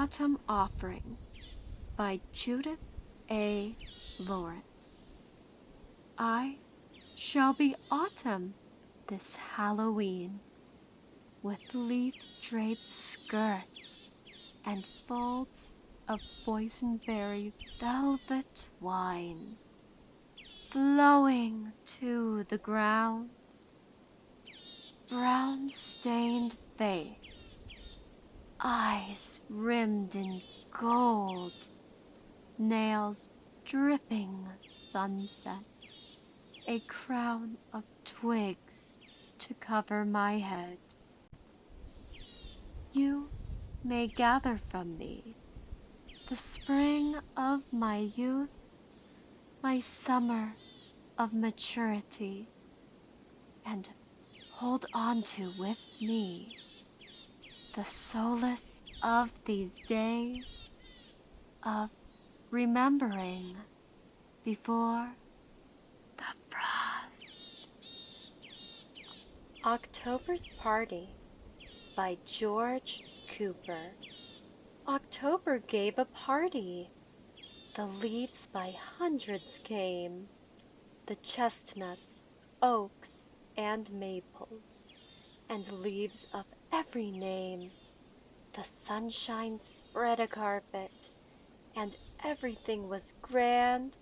Autumn Offering by Judith A. Lawrence. I shall be autumn this Halloween, with leaf-draped skirt and folds of boysenberry velvet wine flowing to the ground, brown-stained face, eyes rimmed in gold, nails dripping sunset, a crown of twigs to cover my head. You may gather from me the spring of my youth, my summer of maturity, and hold on to with me the solace of these days of remembering before the frost. October's Party by George Cooper. October gave a party. The leaves by hundreds came, the chestnuts, oaks, and maples, and leaves of every name. The sunshine spread a carpet, and everything was grand.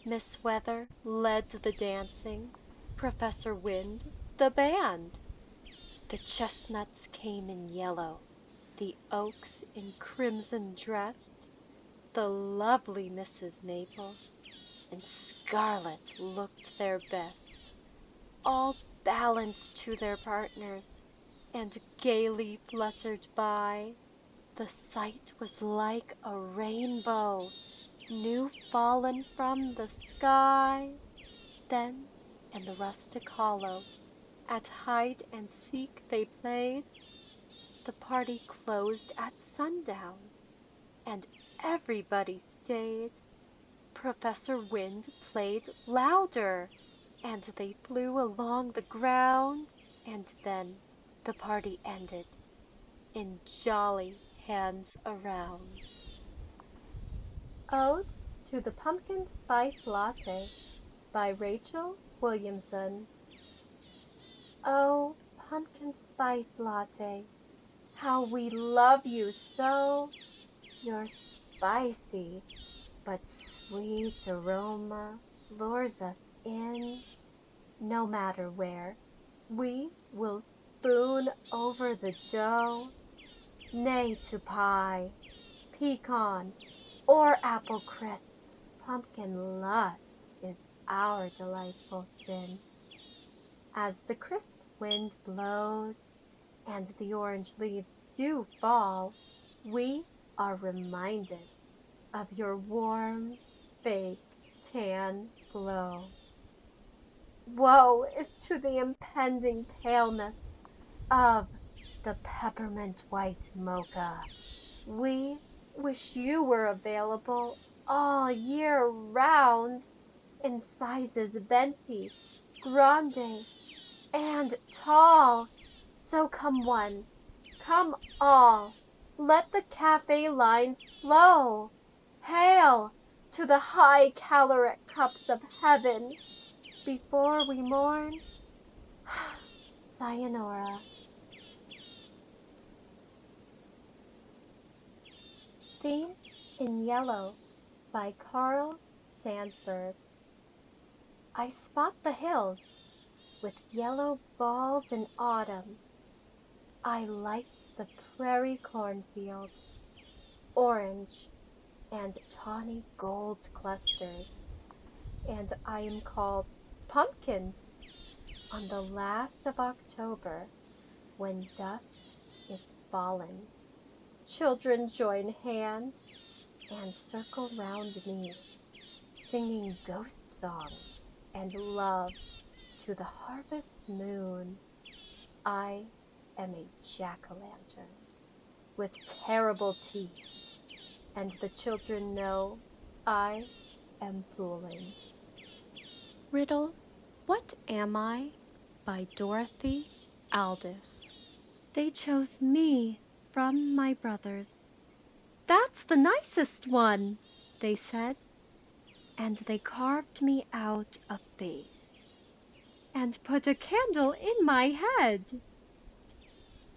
Miss Weather led the dancing, Professor Wind the band. The chestnuts came in yellow, the oaks in crimson dressed, the lovely Mrs. Maple in scarlet looked their best, all balanced to their partners, and gaily fluttered by. The sight was like a rainbow, new fallen from the sky. Then, in the rustic hollow, at hide and seek they played. The party closed at sundown, and everybody stayed. Professor Wind played louder, and they flew along the ground, and then the party ended in jolly hands around. Ode to the Pumpkin Spice Latte by Rachel Williamson. Oh, pumpkin spice latte, how we love you so! Your spicy but sweet aroma lures us in. No matter where, we will spoon over the dough. Nay to pie, pecan, or apple crisp, pumpkin lust is our delightful sin. As the crisp wind blows and the orange leaves do fall, we are reminded of your warm, fake, tan glow. Woe is to the impending paleness of the peppermint white mocha. We wish you were available all year round in sizes venti, grande, and tall. So come one, come all, let the cafe lines flow. Hail to the high caloric cups of heaven. Before we mourn, sayonara. Theme in Yellow by Carl Sandburg. I spot the hills with yellow balls in autumn. I like the prairie cornfields, orange and tawny gold clusters, and I am called pumpkins on the last of October when dusk is fallen. Children join hands and circle round me, singing ghost songs and love to the harvest moon. I am a jack-o'-lantern with terrible teeth, and the children know I am fooling. Riddle, What Am I? By Dorthy, Aldis. They chose me from my brothers, "That's the nicest one," they said, and they carved me out a face, and put a candle in my head,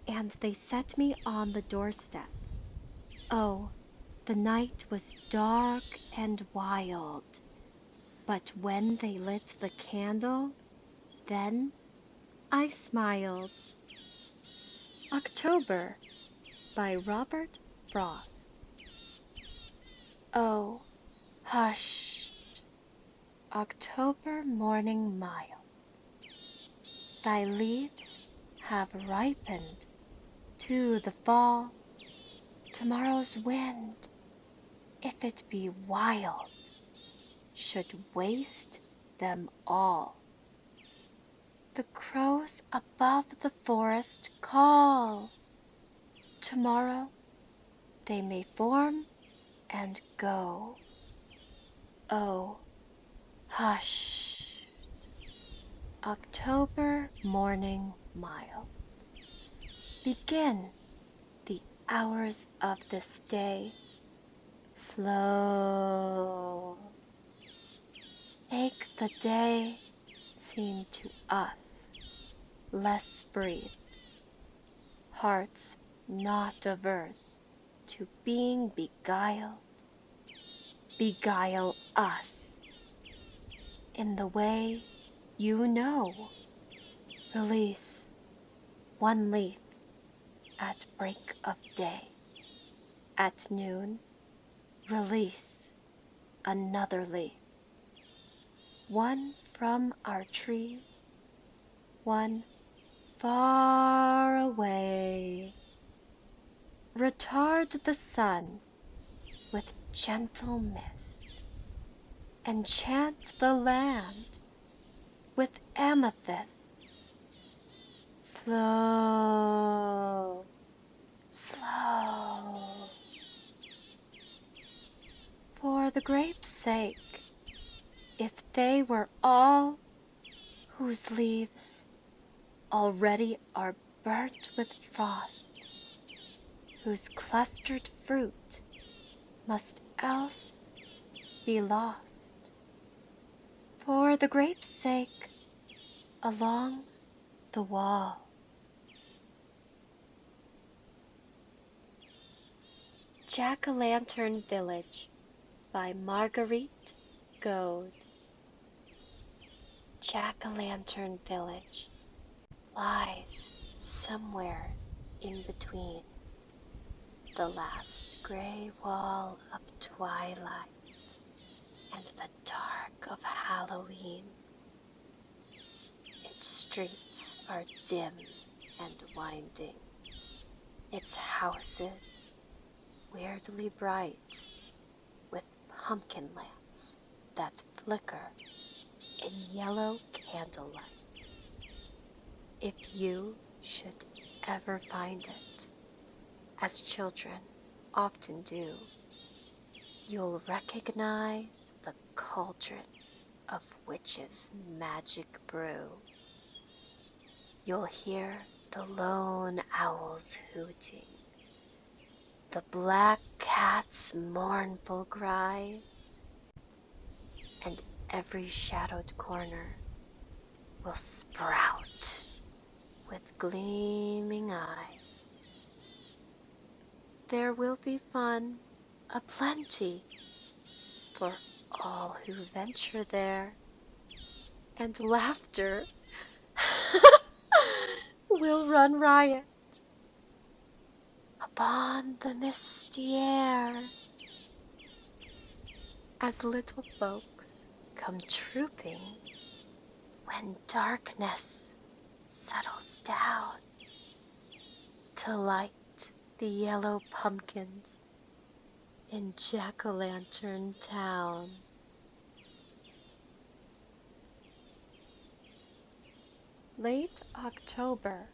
and they set me on the doorstep. Oh, the night was dark and wild, but when they lit the candle, then I smiled. October by Robert Frost. Oh, hush, October morning mild, thy leaves have ripened to the fall. Tomorrow's wind, if it be wild, should waste them all. The crows above the forest call. Tomorrow they may form and go. Oh, hush, October morning mild. Begin the hours of this day slow. Make the day seem to us less brief, hearts not averse to being beguiled. Beguile us in the way you know. Release one leaf at break of day. At noon, release another leaf. One from our trees, one far away. Retard the sun with gentle mist, enchant the land with amethyst. Slow, slow. For the grape's sake, if they were all whose leaves already are burnt with frost, whose clustered fruit must else be lost. For the grape's sake, along the wall. Jack-o'-lantern Village by Marguerite, Gode. Jack-o'-lantern Village lies somewhere in between the last gray wall of twilight and the dark of Halloween. Its streets are dim and winding, its houses weirdly bright with pumpkin lamps that flicker in yellow candlelight. If you should ever find it, as children often do, you'll recognize the cauldron of witches' magic brew. You'll hear the lone owls hooting, the black cat's mournful cries, and every shadowed corner will sprout with gleaming eyes. There will be fun aplenty for all who venture there, and laughter will run riot upon the misty air as little folks come trooping when darkness settles down to light the yellow pumpkins in Jack-o'-lantern Town. Late October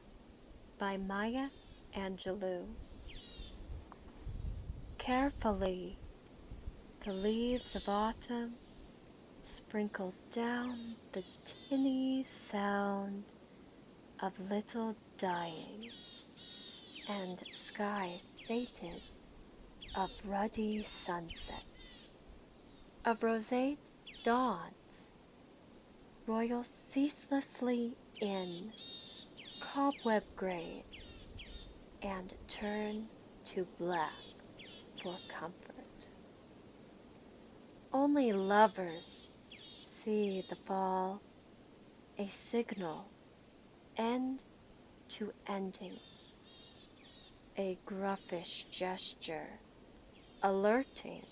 by Maya Angelou. Carefully, the leaves of autumn sprinkle down the tinny sound of little dyings, and skies sated of ruddy sunsets, of roseate dawns, roil ceaselessly in cobweb grays and turn to black for comfort. Only lovers see the fall a signal end to endings, a gruffish gesture alerting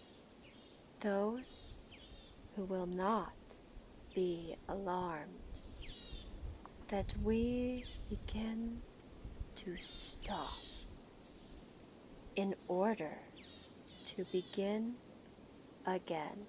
those who will not be alarmed that we begin to stop in order to begin again.